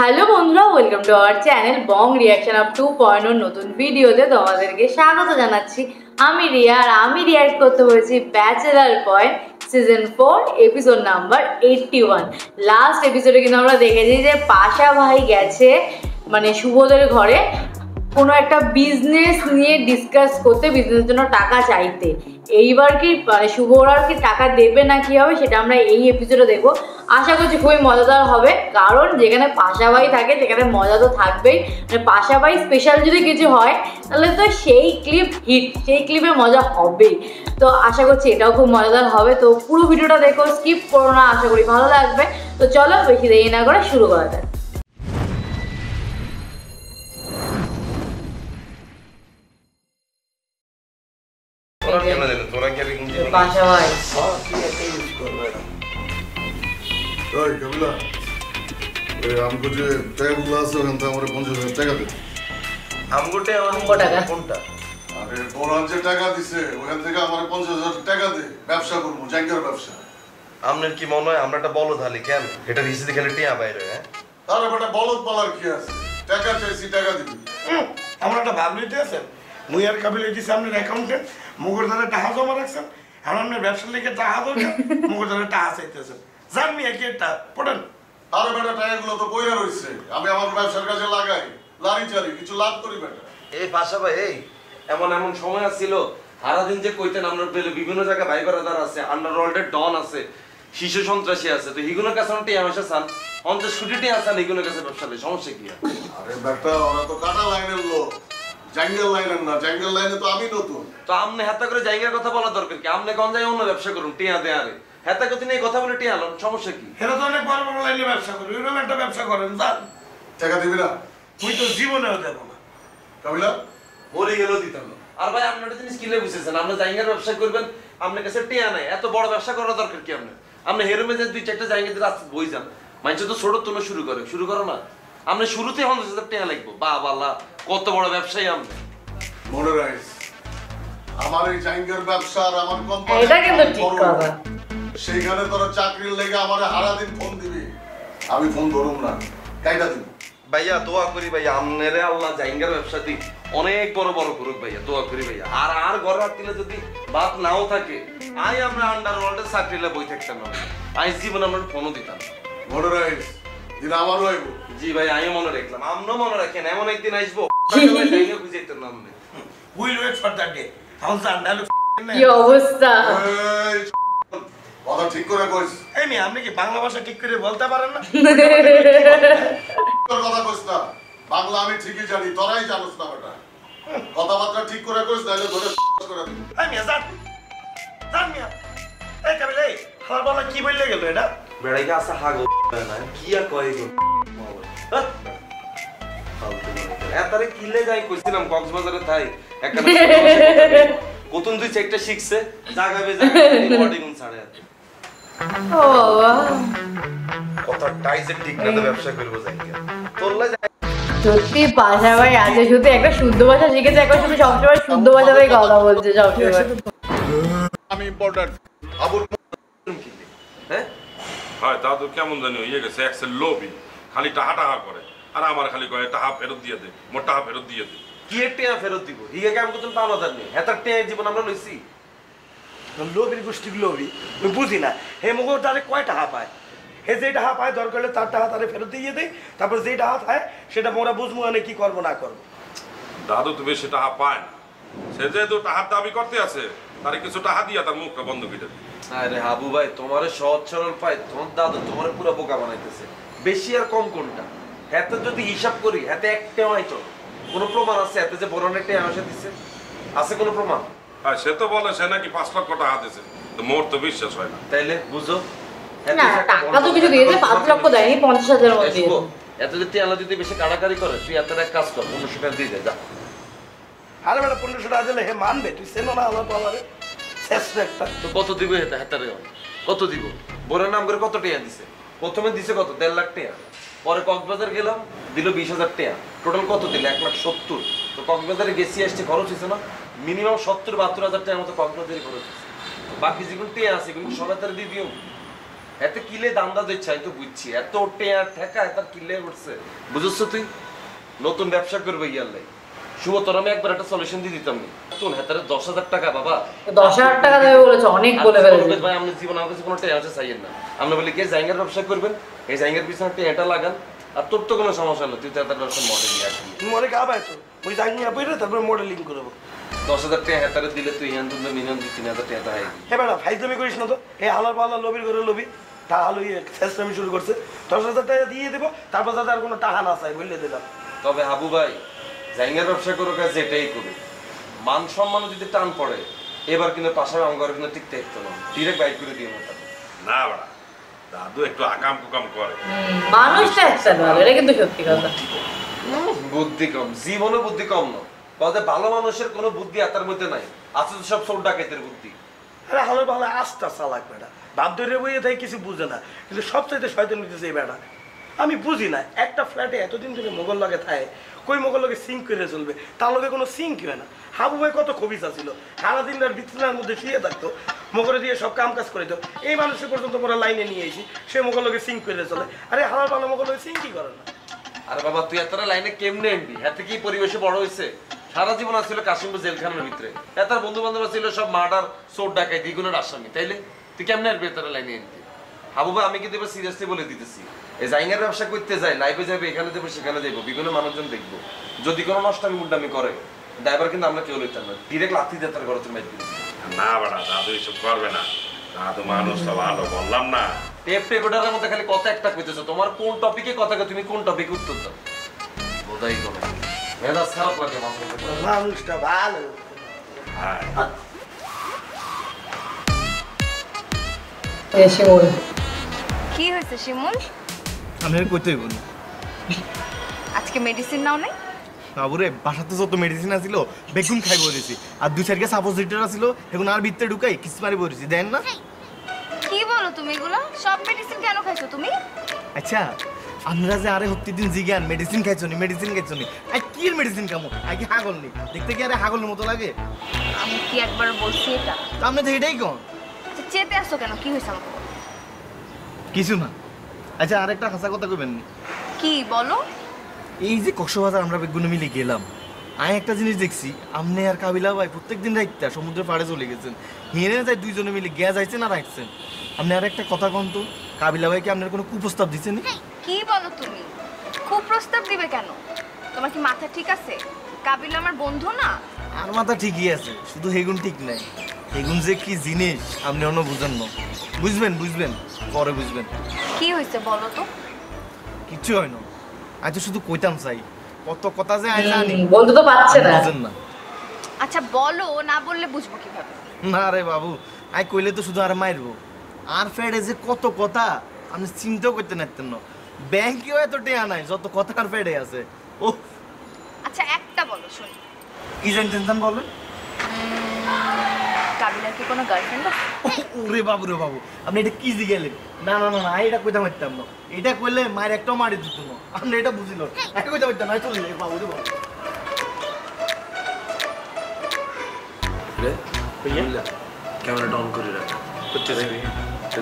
Hello বন্ধুরা, welcome to our channel Bong reaction up 2.0 নতুন ভিডিওতে তোমাদেরকে স্বাগত জানাচ্ছি। আমি রিয়া আর আমি রিয়াক্ট করতে হয়েছি bachelor point season 4 episode number 81। Last এপিসোডে কিন্তু আমরা দেখেছি যে পাশা ভাই গেছে মানে শুভদের ঘরে কোনো একটা বিজনেস নিয়ে ডিসকাস করতে, বিজনেসের জন্য টাকা চাইতে। এইবার কি মানে শুভরা কি টাকা দেবে না কি হবে সেটা আমরা এই এপিসোডে দেখবো। আশা করছি খুবই মজাদার হবে, কারণ যেখানে পাশাবাই থাকে সেখানে মজা তো থাকবেই। মানে পাশাবাই স্পেশাল যদি কিছু হয় তাহলে তো সেই ক্লিপ হিট, সেই ক্লিপে মজা হবেই। তো আশা করছি এটাও খুব মজাদার হবে। তো পুরো ভিডিওটা দেখো, স্কিপ করো না, আশা করি ভালো লাগবে। তো চলো বেশি দেরি না করে শুরু করা যাক। পাশাবাই हमको जो टैग ग्लास है हम हमारे 50,000 টাকা দে। আমগো টাকা কোনটা? আরে বড় যে টাকা দিছে ওখান থেকে আমারে 50,000 টাকা দে, ব্যবসা করব, জাঙ্গের ব্যবসা। আমনের কি মনে হয় আমরা একটা বলদ হালি কেন? এটা রিসিতে খেলে টিয়া বাইরে হ্যাঁ? তার বেটা বলদ বলার কি আছে? টাকা চাইছি টাকা দিবি। আমরা একটা ভাব লইতে আছেন মুই আর কাবিল দিছি আপনার অ্যাকাউন্টেন্ট মুগর দ্বারা টাকা জমা রাখছেন, এখন আপনার ব্যবসার লেগে টাকা দরকার মুগর দ্বারা টাকা চাইতেছেন। জানবি কি এটা পড়েন। আরে বেটা টাকাগুলো তো পয়রা রইছে, আমি আমার ব্যবসার কাজে লাগাই, লারি চারি কিছু লাভ করি বেটা। এই পাশা ভাই এই এমন এমন সময় ছিল সারাদিন যে কইতেন আমরা পেলে বিভিন্ন জায়গায় ভাই বারাদার আছে, আন্ডারওয়ার্ল্ডের ডন আছে, শিশু সন্ত্রাসী আছে, তো হিগুনের কাছে টিয়া পয়সা চান 50 কোটি টিয়া আছেন হিগুনের কাছে ব্যবসা নেই, সমস্যা কি? আরে বেটা ওরা তো কাটা লাইনের লোক, জাঙ্গেল লাইনের না, জাঙ্গেল লাইনে তো আমি নতুন। তো আমনে হাতা করে জায়গার কথা বলা দরকার কি? আমনে কোন জায়গায় অন্য ব্যবসা করুন টিয়া দে আরে হাতা কথা নিয়ে কথা বলে টিয়া আলোন, সমস্যা কি? এরা তো অনেক বড় বড় লাইনে ব্যবসা করে, এরকম একটা ব্যবসা করেন জান। টাকা দিবি না? মুই তো জীবনেও দেব না। কাবিলা মরে গেল দিতাম না। আর ভাই আপনারা জিনিস কিলে বুঝেছেন আমরা জায়গার ব্যবসা করবেন, আপনার কাছে টিয়া নাই, এত বড় ব্যবসা করার দরকার কি? আপনি হেরোমে যে 2-4টা জায়গা দিয়ে রাস্তা বই যান, মানুষ তো ছোট তুলো শুরু করো না। আপনি শুরুতে 50,000 টাকা লাগবে, বাহ আল্লাহ কত বড় ব্যবসায়ী আপনি। মনে রাখিস আমার এই জাঙ্গের ব্যবসা আর আমার কোম্পানি, এটা কিন্তু ঠিক কথা। সেইখানে তোরা চাকরির লেগে আমারে হারা দিন ফোন দিবি, আমি ফোন ধরুম না, কাইটা দিব। ভাইয়া দোয়া করি ভাইয়া আমনেরে আল্লাহ জাইঙ্গার ব্যবসা দি অনেক বড় বড় করুক ভাইয়া, দোয়া করি ভাইয়া। আর ঘর রাখলে যদি বাপ নাও থাকে আই আমরা আন্ডারওয়ার্ল্ডের চাকরিলে বই থাকতাম না, আই জীবন আমরা ফোনও দিতাম না। মনে রাখিস দিন আমারও আইব। জি ভাই আমিও মনে রাখলাম, আমরাও মনে রাখেন, এমন একদিন আসবো বুঝাইতেন না আপনি। Will wait for that day. এখন জান ডায়লগ কি অবস্থা! এই কথা ঠিক করে কইস। এই মি আপনি কি বাংলা ভাষা ঠিক করে বলতে পারেন না? তোর কথা কইস না, বাংলা আমি ঠিকই জানি, তোরাই জানোস না বেটা। কথাবার্তা ঠিক করে কইস, নাইলে ধরে করে দেব। এই মিয়া জান জান মিয়া। এই কাবিল এই আমার বলা কি বললে গেল এটা? বেড়াই গেছে হাগো না কি আর কয় গো এতারে কিলে যাই কইছিলাম কক্সবাজারে তাই একটা কতন 2-4টা শিখছে জাগাবে জাগাবে বডি গুন ছাড়ে আছে। ও বাবা, কত টাইজে ঠিক না ব্যবসা করব জায়গা তোরলা সত্যি পাশাবাই আজকে শুধু একটা শুদ্ধ ভাষা শিখেছে, এখন শুধু সবসময় শুদ্ধ ভাষাতেই কথা বলছে সবসময়। আমি ইম্পর্টেন্ট আবুর হ্যাঁ হয় তা তো কেমন জানি হয়ে গেছে, এক্সেল লোভি, খালি টাহা টাহা করে, আর আমার খালি কয়ে টাহা ফেরত দিয়ে দে, মোর টাহা ফেরত দিয়ে দে। কি টিয়া ফেরত দিব হিগে কাম করতে পাওয়া না নেই, এত টিয়া জীবন আমরা লইছি। লোভির গোষ্ঠী লোভি আমি বুঝি না। হে মুগো তারে কয় টাকা পায়, হে যে টাকা পায় দরকার হলে তার টাকা তারে ফেরত দিয়ে দেয়, তারপর যে টাকা পায় সেটা মোরা বুঝবো মানে কি করবো না করবো। দাদু তো বেশি টাহা পায় না, সে যেহেতু টাহার দাবি করতে আছে তারে কিছু টাহা দিয়া তার মুখটা বন্ধ করে দেবে। আরে হাবু ভাই তোমার সহজ সরল পায়, তোমার দাদু তোমার পুরো বোকা বানাইতেছে, বেশি আর কম কোনটা? হাতে যদি হিসাব করি হাতে একটা হয়তো কোনো প্রমাণ আছে হাতে যে বড় একটা আমাকে দিচ্ছে? আছে কোনো প্রমাণ? আর সে তো বলে সে নাকি 5 লক্ষ টাকা দিয়েছে, তো মোর তো বিশ্বাস হয় না। তাইলে বুঝো না, টাকা তো কিছু দিয়েছে, 5 লক্ষ দেয়নি, 50,000 মতো দিয়েছে। এত যদি আলো যদি বেশি কাড়াকাড়ি করে তুই এত এক কাজ কর 1500 টাকা দিয়ে দে যা। আরে বেটা 1500 টাকা দিলে হে মানবে? তুই চেনো না আলো পাওয়ারে শেষ একটা। তো কত দিব এটা হাতারে কত দিব? বড় নাম করে কত টাকা দিছে? প্রথমে দিছে কত 1.5 লাখ টাকা, পরে কক্সবাজার গেলাম দিল 20,000 টাকা, টোটাল কত দিল 1,70,000। তো কক্সবাজারে গেছি আসছে খরচ হয়েছে না মিনিমাম 70-72 হাজার টাকার মতো কক্সবাজারে খরচ হয়েছে। বাকি যেগুলো টিয়া আছে এগুলো সবাই তারা দিয়ে দিও। এত কিলে দান্দা দিচ্ছে আমি তো বুঝছি, এত টেয়া ঠেকা এত কিলে উঠছে, বুঝছ তুই? নতুন ব্যবসা করবে ইয়াল্লাই শুভ, তোর আমি একবার একটা সলিউশন দিয়ে দিতাম। নতুন হাতারে 10,000 টাকা বাবা, 10,000 টাকা দেবে বলেছে, অনেক বলে ফেলেছে ভাই। আপনি জীবন আমার কাছে কোনো টেয়া আছে চাইয়েন না। আমরা বলি কে জায়গার ব্যবসা করবেন, এই জায়গার পিছনে টেয়াটা লাগান, আর তোর তো কোনো সমস্যা না, তুই তো হাতার ব্যবসা মডেল নিয়ে আসবি। তুমি অনেক আবাই তো ওই জায়গা বইরে তারপরে মডেলিং করবো। 10,000 টাকা হাতারে দিলে তুই হ্যাঁ তুমি মিনিমাম 3,000 টাকা তো হয়। হ্যাঁ ম্যাডাম ফাইজলামি করিস না তো, এই আলার পাল্লা লবির করে লবি তাহলে চেষ্টামি শুরু করছে। 10,000 টাকা দিয়ে দেবো, তারপর যাতে আর কোনো টাকা না চাই বললে দিলাম। তবে হাবু ভাই জাইঙ্গার ব্যবসা করো কাজ যেটাই করুক, মান সম্মানও যদি টান পড়ে এবার কিন্তু পাশাপাশি অঙ্গর কিন্তু ঠিক থাকতো না, ডিরেক্ট বাইক করে দিয়ে মতো না বাড়া, দাদু একটু আকাম কুকাম করে। মানুষটা একটা ভালো, এটা কিন্তু সত্যি কথা। বুদ্ধি কম, জীবনে বুদ্ধি কম না। বলতে ভালো মানুষের কোনো বুদ্ধি এটার মধ্যে নাই, আছে তো সব চোর ডাকাতের বুদ্ধি। আরে আলার পাল্লা আস্তে চালাক বেটা, বাপ ধরে বইয়ে থাকে কিছু বুঝে না, কিন্তু সবচাইতে শয়তান হইতেছে এই বেটা। আমি বুঝি না একটা ফ্ল্যাটে এতদিন ধরে মোগল লগে থাকে, কই মোগল লগে সিঙ্ক করে চলবে, তার লগে কোনো সিঙ্ক হয় না। হাবু ভাই কত খবিসা ছিল, সারাদিন আর বিছানার মধ্যে শুয়ে থাকতো, মোগলে দিয়ে সব কাম কাজ করে দিত। এই মানুষের পর্যন্ত মোরা লাইনে নিয়ে এসি, সে মোগল লগে সিঙ্ক করে চলে। আরে হালার পাল্লা মোগল লগে সিঙ্কই করে না। আরে বাবা তুই এতটা লাইনে কেমনে আনবি? হাতে কি পরিবেশে বড় হয়েছে? সারা জীবন ছিল কাশিমপুর জেলখানার ভিতরে, এতার বন্ধু বান্ধব ছিল সব মার্ডার, চোর ডাকাই, দ্বিগুণের আসামি, তাইলে তুই কেমনে আসবি এতটা লাইনে আনতে? হাবু ভাই আমি কিন্তু এবার সিরিয়াসলি বলে দিতেছি, এই জাইঙ্গার ব্যবসা করতে যাই, লাইফে যাবে, এখানে যাবো সেখানে যাবো, বিভিন্ন মানুষজন দেখবো, যদি কোনো নষ্টামি মুন্ডামি করে ড্রাইভার কিন্তু আমরা কেউ লইতাম না, ডিরেক্ট লাথি দিয়ে তার ঘরে তুমি না বাড়া, দাদু এসব করবে না, দাদু মানুষ তো ভালো, বললাম না। টেপ রেকর্ডারের মধ্যে খালি কথা একটা কইতেছো, তোমার কোন টপিকে কথা তুমি কোন টপিকে উত্তর দাও বোধাই করে মেজাজ খারাপ লাগে মানুষটা ভালো। হ্যাঁ শিমুল কি হয়েছে শিমুল? আমি আর কইতে হইব না। আজকে মেডিসিন নাও নাই? বাবুরে বাসাতে যত মেডিসিন আছিল বেগুন খাই বলেছি, আর 2-4 কে সাপোজিটর আছিল এখন আর ভিতরে ঢুকাই কিছু মারি বলেছি, দেন না? কি বলো তুমি এগুলো? সব মেডিসিন কেন খাইছো তুমি? আচ্ছা আমরা যে আরে প্রতিদিন জিজ্ঞান মেডিসিন খাইছো নি, মেডিসিন খাইছো নি, আই কি মেডিসিন খামো, আই কি হাগল নি? দেখতে কি আরে হাগলের মতো লাগে? আমি কি একবার বলছি এটা? তো আপনি তো এটাই কোন। আচ্ছা চেতে আসছো কেন? কি হয়েছে আমাকে বলো। কিছু না। আচ্ছা আরেকটা হাসা কথা কইবেন? কি বলো? এই যে কক্সবাজার আমরা বেগুন মিলে গেলাম, আমি একটা জিনিস দেখছি, আপনি আর কাবিলা ভাই প্রত্যেকদিন রাইতে সমুদ্রের পাড়ে চলে গেছেন, হেরে যায় দুইজনে মিলে গ্যা যাইছেন আর রাখছেন। আপনি আর একটা কথা কন তো, কাবিলা ভাইকে আপনার কোনো কুপ্রস্তাব দিচ্ছেন? কি বলো তুমি? খুব প্রস্তাব দিবে কেন? তোমার কি মাথা ঠিক আছে? কাবিল আমার বন্ধু না? আর মাথা ঠিকই আছে, শুধু হেগুন ঠিক নাই। হেগুন যে কি জিনিস আপনি অন্য বুঝেন না, বুঝবেন বুঝবেন পরে বুঝবেন। কি হয়েছে বলো তো? কিচ্ছু হয় না, আজ শুধু কইতাম চাই, কত কথা যে আয় জানি বলতে তো পারছে না। বুঝেন না। আচ্ছা বলো, না বললে বুঝবো কিভাবে? না রে বাবু, আই কইলে তো শুধু আর মারবো, আর ফেডে যে কত কথা আপনি চিন্তাও করতে নারতেন না। ব্যাংকেও এত টেয়া নাই যত কথা আর ফেডে আছে। ও আচ্ছা একটা বলো শুনি। কি জানতেন বলেন? কাবিলার কি কোনো গার্লফ্রেন্ড আছে? ওরে বাবু রে বাবু, আপনি এটা কি জিগেলেন? না না না না, এটা কইতে পারতাম না, এটা কইলে মায়ের একটাও মারি দিত না, আপনি এটা বুঝিল, এটা কইতে পারতাম না, চলে যাই বাবু রে বাবু। ক্যামেরাটা অন করে রাখ, করতেছি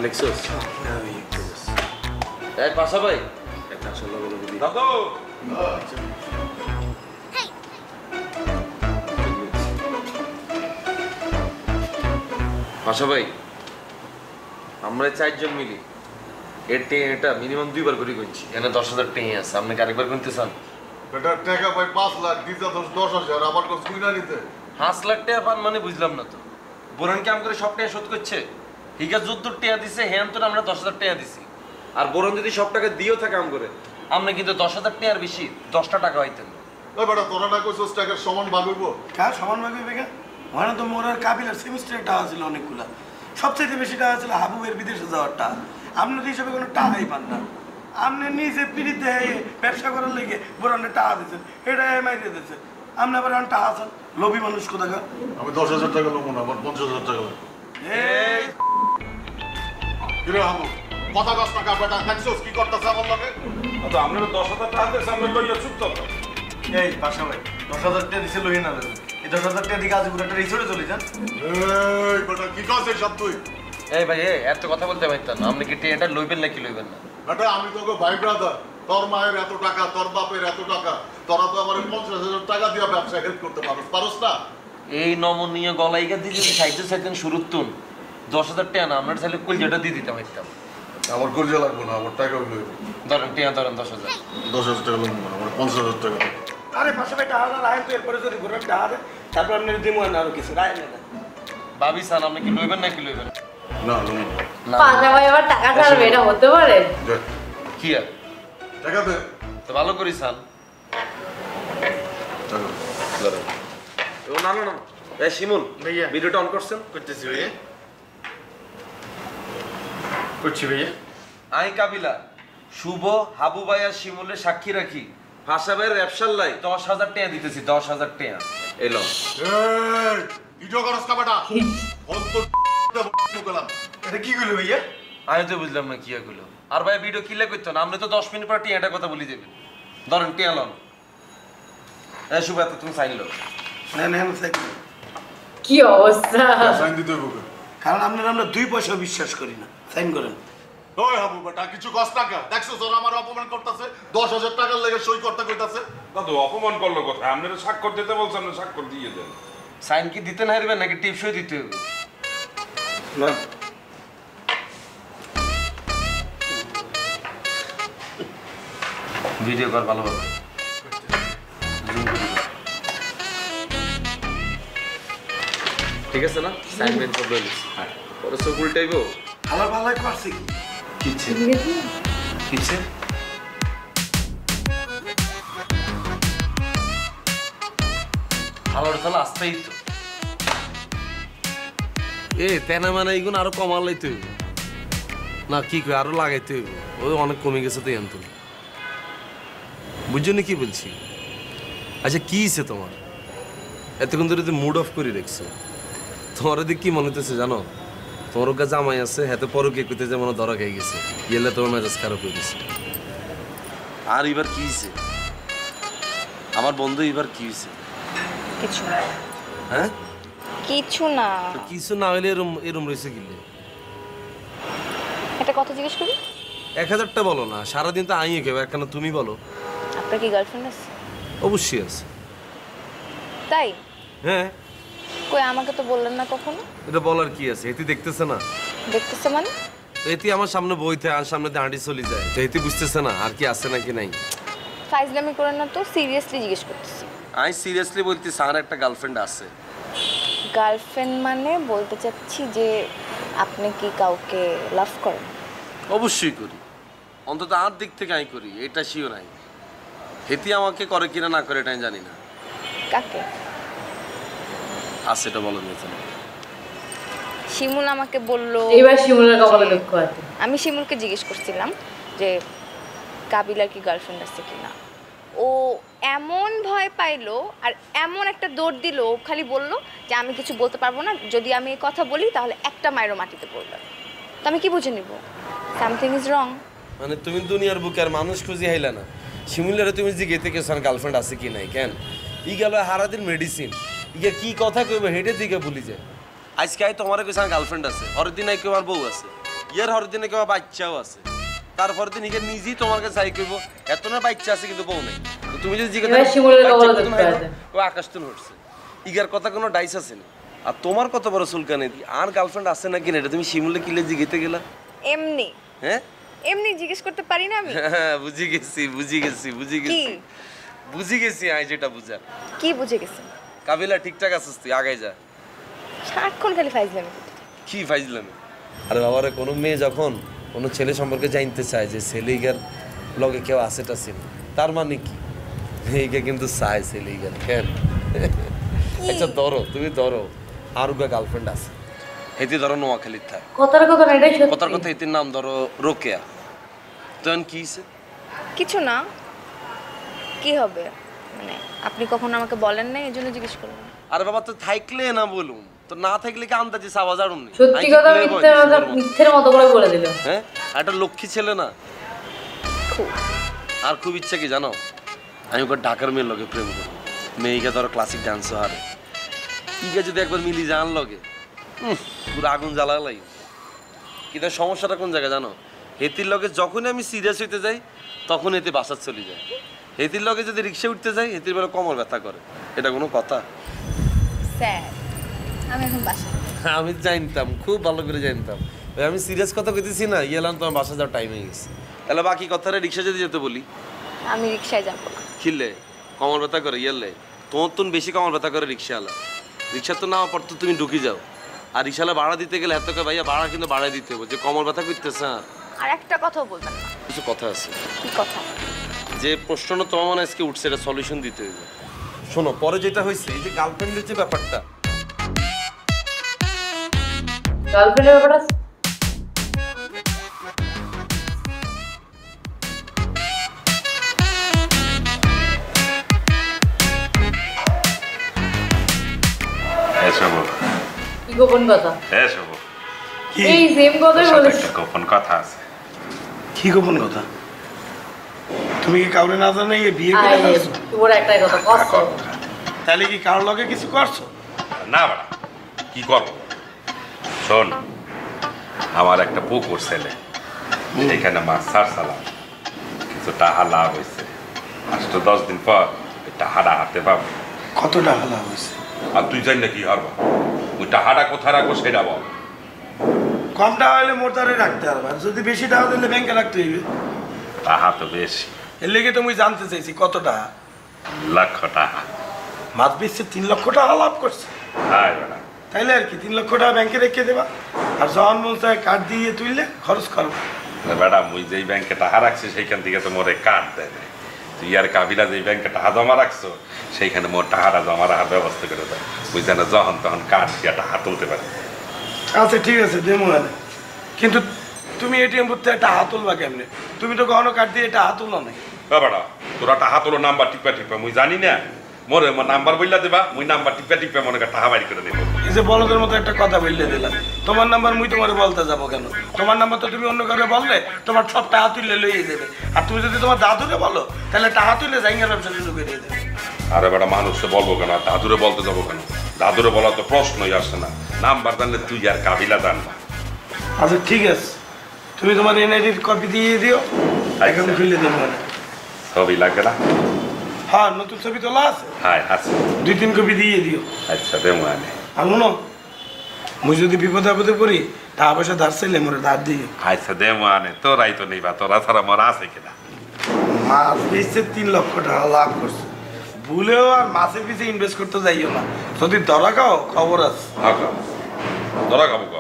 দেখছস? এই পাশা ভাই একটা আসল বলে দিই দাদু পাশা ভাই, আমরা 4 জন মিলি এটা মিনিমাম 2 বার করে গুনছি, এখানে 10,000 টাকা আছে, আপনি কি আরেকবার গুনতে চান? এটা টাকা ভাই 5 লাখ দিতে তো 10,000 আবার কত কুইনা নিতে 5 লাখ টাকা পান মানে বুঝলাম না তো, বোরন কাম করে সব টাকা শোধ করছে, হিগা 14 টাকা দিছে, হ্যাঁ তো আমরা 10,000 টাকা দিছি, আর বোরন যদি সব টাকা দিয়েও থাকে কাম করে, আপনি কিন্তু 10,000 টাকার বেশি 10টা টাকা হইতেন। ওই বেটা তোরা না কইছস টাকার সমান ভাগ হইব? কার সমান ভাবে বেগা ওখানে তো মোর আর কাবিলার সেমিস্টারের টাকা ছিল অনেকগুলা, সবচেয়ে বেশি টাকা ছিল হাবুবের বিদেশে যাওয়ার টাকা। আপনার হিসাবে কোনো টাকাই পান না, আপনি নিজে পিড়িতে ব্যবসা করার লেগে বোরানের টাকা দিচ্ছেন, এটা মাইরে দিচ্ছেন, আপনি আবার এখন টাকা আছেন লোভী মানুষ কোথাকার। আমি 10,000 টাকা লব না, আমার 50,000 টাকা লাগবে। এই কিরে হামু কথা কস না, বেটা দেখছস কি করতেছে আমার লগে? তো আপনারা 10,000 টাকা দিয়ে সামনে লইয়া চুপ থাকো। এই পাশা ভাই 10,000 টাকা দিছে লই না, এই 10,000 টাকা দিকে আজ পুরো একটা রিসোর্টে চলে যান। এই বেটা কি কস এই সব তুই? এই ভাই এত কথা বলতে পারতাম না, আপনি কি টিয়াটা লইবেন নাকি লইবেন না? বেটা আমি তোকে ভাই ব্রাদার, তোর মায়ের এত টাকা, তোর বাপের এত টাকা, তোরা তো আমার 50,000 টাকা দিয়ে ব্যবসা হেল্প করতে পারোস না? এই নমনীয় গলাইগা দিয়ে যদি সাইডে সাইডে শুরুর তুন 10,000 টাকা না, আপনার চাইলে কলজাটা দিয়ে দিতে পারতাম। আমার কলজা লাগবে না, আমার টাকা হইলে ধরেন টিয়া ধরেন 10,000। 10,000 টাকা লাগবে না, আমার 50,000 টাকা। আরে পাশে ভাই টাকা রাখেন তো, এরপরে যদি ঘুরে টাকা দেয় তারপর আপনি দিমু না আরো কিছু রাখেন না। ভাবি স্যার আপনি কি লইবেন নাকি লইবেন না লুম না? পাঁচা ভাই আবার টাকা ছাড়বে, এটা হতে পারে? কি আর টাকা দে। তো ভালো করি স্যার। টাকা ধরেন। ও না না না, এই শিমুল ভাইয়া। ভিডিওটা অন করছেন? করতেছি ভাইয়া, করছি ভাইয়া। আই কাবিলা শুভ হাবু ভাই আর শিমুলের সাক্ষী রাখি ভাষা ভাইয়ের ব্যবসার লাই 10,000 টাকা দিতেছি, 10,000 টাকা এলো। এই ভিডিও করস কা বেটা? ফোন তো গেলাম। এটা কি করলো ভাইয়া? আমি তো বুঝলাম না কি এগুলো। আর ভাই ভিডিও কিলে করতো না, আপনি তো 10 মিনিট পর টিয়াটা কথা বলি দেবেন। ধরেন টিয়া লন। এই শুভ এত তুমি সাইন লো। না না না সাইড। কি অবস্থা! সাইন দিতে হবে। কারণ আমরা 2 পয়সা বিশ্বাস করি না, সাইন করেন। ওই হাবু বেটা কিছু কষ্ট টাকা দেখছো তোর আমার অপমান করতেছে, 10,000 টাকার লেগে সই করতে কইতাছে। দাদু অপমান করলো কোথায়? আপনারা স্বাক্ষর দিতে বলছেন না, স্বাক্ষর দিয়ে দেন। সাইন কি দিতে না হারবেন নাকি টিপসই দিতে হবে? না ভিডিও কর ভালোভাবে। ঠিক আছে না? সাইন মেন করে লইছি। হ্যাঁ। পরে সব উল্টাইবো। ভালো ভালো করছি কি? কিছে? কিছে? ভালো তাহলে আসতেই তো। তেনা মানে এইগুলো আরো কমালাইতে হইব না, কি কই আরো লাগাইতে হইব। ওই অনেক কমে গেছে তো এন্তন, বুঝছো না কি বলছি? আচ্ছা কি হইছে তোমার? এতক্ষণ ধরে মুড অফ করে রেখছো। তোমার ওদিকে কি মনে হইতেছে জানো? তোমার ওকে জামাই আছে, হাতে পরও কে কইতে যে মনে ধরা খেয়ে গেছে, গেলে তোমার মেজাজ খারাপ হয়ে গেছে। আর এবার কি হইছে? আমার বন্ধু এবার কি হইছে? কিছু না, হ্যাঁ কিছু না। তো কিছু না হইলে এরম এরম রয়েছে গিলে। একটা কথা জিজ্ঞেস করি? 1000টা বলো না, সারাদিন তো আইয়ে কেউ একখানা তুমি বলো। আপনার কি গার্লফ্রেন্ড আছে? অবশ্যই আছে। তাই? হ্যাঁ। কই আমাকে তো বললেন না কখনো। এটা বলার কি আছে? এটি দেখতেছে না? দেখতেছে মানে? তো এটি আমার সামনে বইতে আর সামনে দিয়ে হাঁটি চলে যায়, তো এটি বুঝতেছে না আর কি আছে নাকি নাই। ফাইজলামি করেন না তো, সিরিয়াসলি জিজ্ঞেস করতেছি। আমি সিরিয়াসলি বলতে স্যার একটা গার্লফ্রেন্ড আছে। গার্লফ্রেন্ড মানে বলতে চাচ্ছি যে আপনি কি কাউকে লাভ করেন? অবশ্যই করি, অন্তত আর দিক থেকে আমি করি, এটা শিও নাই। হেতি আমাকে করে কিনা না করে এটা আমি জানি না। কাকে? আর সেটা বলো না। শিমুল আমাকে বলল। এবার শিমুলের কপালে দুঃখ আছে। আমি শিমুলকে জিজ্ঞেস করছিলাম যে কাবিলার কি গার্লফ্রেন্ড আছে কিনা। ও এমন ভয় পাইলো আর এমন একটা দৌড় দিল, খালি বলল যে আমি কিছু বলতে পারবো না, যদি আমি এই কথা বলি তাহলে একটা মায়েরও মাটিতে পড়বে। তো আমি কি বুঝে নিব? Something is wrong. মানে তুমি দুনিয়ার বুকে আর মানুষ খুঁজে হাইলা না, শিমুলের তুমি যে গেতে গেছো গার্লফ্রেন্ড আছে কি নাই কেন? ই গেল হারাদিন মেডিসিন, ইকে কি কথা কইবে হেঁটে দিকে ভুলি যায়। আজকে আই তোমার কাছে গার্লফ্রেন্ড আছে, হরের দিন আই কেউ আমার বউ আছে, ইয়ার হরের দিনে কেউ বাচ্চাও আছে, তারপর দিন ইকে নিজেই তোমার কাছে আই কইব এত না বাচ্চা আছে কিন্তু বউ নেই। তো তুমি যদি জিজ্ঞাসা এবার শিমুলের কপালে দুঃখ আছে। ও আকাশ তুন উঠছে, ইগার কথা কোনো ডাইস আছে না। আর তোমার কত বড় চুলকানি, আর গার্লফ্রেন্ড আছে নাকি না এটা তুমি শিমুলে কিলে জিগেতে গেলা? এমনি হ্যাঁ এমনি জিজ্ঞেস করতে পারি না আমি? বুঝি গেছি বুঝি গেছি বুঝি কি গেছি বুঝি গেছি আই যেটা বুঝা। কি বুঝে গেছেন? কাবিলা ঠিকঠাক আছিস তুই, আগাই যা। সারাক্ষণ খালি ফাইজলামি করতে। কি ফাইজলামি? আরে বাবারে কোনো মেয়ে যখন কোনো ছেলে সম্পর্কে জানতে চায় যে ছেলেইগার লগে কেউ আছে টাছে, তার মানে কি এইটা কিন্তু চায় ছেলেইগার কেন। আচ্ছা ধরো তুমি ধরো আর গার্লফ্রেন্ড আছে, হেতি ধরো নোয়াখালীর থাক, কথার কথা না, এটাই সত্যি। কথার কথা হেতির নাম ধরো রোকেয়া, তখন কি হইছে? কিছু না। কি হবে মানে আপনি কখনো আমাকে বলেন না, এই জন্য জিজ্ঞেস করলাম। আরে বাবা তো থাকলে না বলুন, তো না থাকলে কি আন্দাজি সাবাজ আর উনি সত্যি কথা মিথ্যের মতো করে বলে দিল। হ্যাঁ একটা লক্ষ্মী ছেলে না। খুব আর খুব ইচ্ছা কি জানো, আমি ওকে ঢাকার মেয়ের লগে প্রেম করি, মেয়েকে ধরো ক্লাসিক ডান্স হারে, ইকে যদি একবার মিলি যান লগে পুরো আগুন জ্বালা লাগে। কিন্তু সমস্যাটা কোন জায়গায় জানো? হেতির লগে যখনই আমি সিরিয়াস হইতে যাই তখন এতে বাসা চলে যায়। হেতির লগে যদি রিক্সা উঠতে যাই হেতির বেলা কোমর ব্যথা করে। এটা কোনো কথা? স্যার আমি এখন বাসা। আমি জানতাম, খুব ভালো করে জানতাম। ওই আমি সিরিয়াস কথা কইতেছি না, ইয়েলাম তোমার বাসা যাওয়ার টাইম হয়ে গেছে। তাহলে বাকি কথাটা রিক্সা যদি যেতে বলি? আমি রিক্সায় যাবো না। খিললে কমর ব্যথা করে ইয়েলে তোমার তো বেশি কমর ব্যথা করে রিক্সাওয়ালা। রিক্সা তো না পর তো তুমি ঢুকি যাও, আর রিক্সাওয়ালা ভাড়া দিতে গেলে এত ভাইয়া ভাড়া কিন্তু বাড়াই দিতে হবে, যে কমর ব্যথা করতেছে না। আর একটা কথাও বলবেন না। কিছু কথা আছে। কি কথা? যে প্রশ্নটা তোমার মনে আজকে উঠছে এটা সলিউশন দিতে হইবে। শোনো, পরে যেটা হয়েছে এই যে গার্লফ্রেন্ডের যে ব্যাপারটা, গার্লফ্রেন্ডের ব্যাপারটা কি গোপন কথা? এই সেম কথাই বলেছি। গোপন কথা আছে। কি গোপন কথা? তুমি কি কাউরে না জানাই বিয়ে করে ফেলছো? তোর একটাই কথা কষ্ট। তাহলে কি কারোর লগে কিছু করছো? না বাড়া, কি করবো? শোন, আমার একটা পুকুর ছেলে, সেইখানে মাছ ছাড়ছিলাম, কিছু টাকা লাভ হয়েছে। আজ তো 10 দিন পর টাকাটা হাতে পাবো। কত টাকা লাভ হয়েছে? আর তুই জানি না কি হারবা? ওই টাকাটা কোথায় রাখবো সেটা বল। কম টাকা হলে মোটারে রাখতে পারবা, যদি বেশি টাকা দিলে ব্যাংকে রাখতে হইবে। টাকা তো বেশি। এর লেগে তুমি জানতে চাইছি কত টাকা? লক্ষ টাকা। মাছ বেচছে 3 লক্ষ টাকা লাভ করছে। হাই বেড়া, তাইলে আর কি 3 লক্ষ টাকা ব্যাংকে রেখে দেবা, আর যখন মন চায় কার্ড দিয়ে তুললে খরচ করবা। বেড়া মুই যেই ব্যাংকে টাকা রাখছি সেইখান থেকে তো মোরে কার্ড দেয় নাই। তুই আর কাবিলা যেই ব্যাংকে টাকা জমা রাখছো সেইখানে মোর টাকাটা জমা রাখার ব্যবস্থা করে দেয়, বুঝ যেন যখন তখন কার্ড দিয়ে টাকা তুলতে পারে। আচ্ছা ঠিক আছে দেবো মানে, কিন্তু তুমি এটিএম বুথে একটা হাত তুলবা কেমনে? তুমি তো কখনো কার্ড দিয়ে এটা হাত তুলো নাই। বেড়া তোরা টাকা তোলো নাম্বার টিপা টিপা, মুই জানি না। মোরে নাম্বার বললা দেবা, মুই নাম্বার টিপা টিপা মনে কর টাকা বাইর করে দেবো। এই যে বলদের মতো একটা কথা বললে দিলাম, তোমার নাম্বার মুই তোমার বলতে যাবো কেন? তোমার নাম্বার তো তুমি অন্য কাউকে বললে তোমার সব টাকা তুললে লইয়ে দেবে, আর তুমি যদি তোমার দাদুরে বলো তাহলে টাকা তুললে জাইঙ্গার ব্যবসা শুরু করে দেবে। আরে বেটা মানুষকে বলবো কেন, দাদুরে বলতে যাবো কেন? দাদুরে বলা তো প্রশ্নই আসে না। নাম্বার জানলে তুই আর কাবিলা জানবা। আচ্ছা ঠিক আছে, তুমি তোমার এনআইডির কপি দিয়ে দিও, অ্যাকাউন্ট খুলে দেবো মানে। ছবি লাগবে না? হ্যাঁ নতুন ছবি তোলা আছে, হ্যাঁ আছে। 2-3 কপি দিয়ে দিও। আচ্ছা দেবো আনে। আর মনো, মুই যদি বিপদে আপদে পড়ি টাকা পয়সা ধার চাইলে মোরে ধার দিও। আচ্ছা দেবো আনে, তোরাই তো নেবা, তোরা ছাড়া মোর আছে কিনা? মাছ বেচছে 3 লক্ষ টাকা লাভ করছে, ভুলেও আর মাছের পিছে ইনভেস্ট করতে যাইও না। যদি ধরা খাও খবর আছে। ধরা খাবো ক?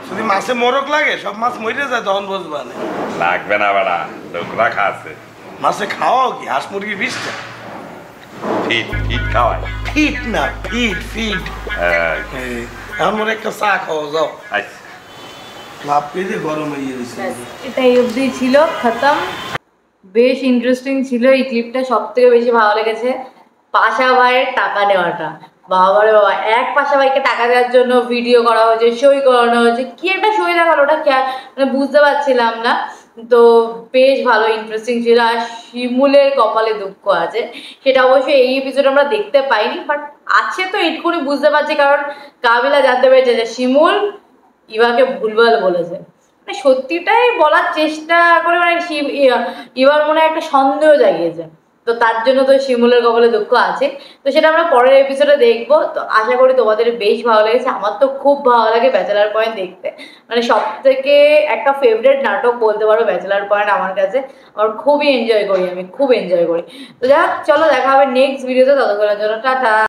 যদি মাছে মরক লাগে, সব মাছ মরে যায় তখন বুঝবা না। লাগবে না বেড়া, লোক রাখা আছে। মাছে খাওয়াও কি হাঁস মুরগির বিষটা? ফিট ফিট খাওয়াই। ফিট না ফিট ফিট। এখন মোর একটা চা খাওয়া যাও। আচ্ছা লাভ পেয়ে গরম হয়ে গেছে। এটাই অবধি ছিল, খতম। বেশ ইন্টারেস্টিং ছিল এই ক্লিপটা। সব থেকে বেশি ভালো লেগেছে পাশা ভাইয়ের টাকা দেওয়াটা। বাবারে বাবা, এক পাশা ভাইকে টাকা দেওয়ার জন্য ভিডিও করা হয়েছে, সই করানো হয়েছে। কি একটা সই দেখালো ওটা মানে বুঝতে পারছিলাম না। তো বেশ ভালো ইন্টারেস্টিং ছিল। আর শিমুলের কপালে দুঃখ আছে, সেটা অবশ্যই এই এপিসোড আমরা দেখতে পাইনি, বাট আছে তো এইটুকুনি বুঝতে পারছি, কারণ কাবিলা জানতে পেরেছে যে শিমুল ইভাকে ভুলভাল বলেছে। মানে সত্যিটাই বলার চেষ্টা করে, মানে ইভার মনে একটা সন্দেহ জাগিয়েছে। তো তার জন্য তো শিমুলের কপালে দুঃখ আছে। তো সেটা আমরা পরের এপিসোডে দেখবো। তো আশা করি তোমাদের বেশ ভালো লেগেছে। আমার তো খুব ভালো লাগে ব্যাচেলার পয়েন্ট দেখতে। মানে সব থেকে একটা ফেভারিট নাটক বলতে পারো ব্যাচেলার পয়েন্ট আমার কাছে। আমার খুবই এনজয় করি, আমি খুব এনজয় করি। তো যাক, চলো দেখা হবে নেক্সট ভিডিওতে। ততক্ষণের জন্য টাটা।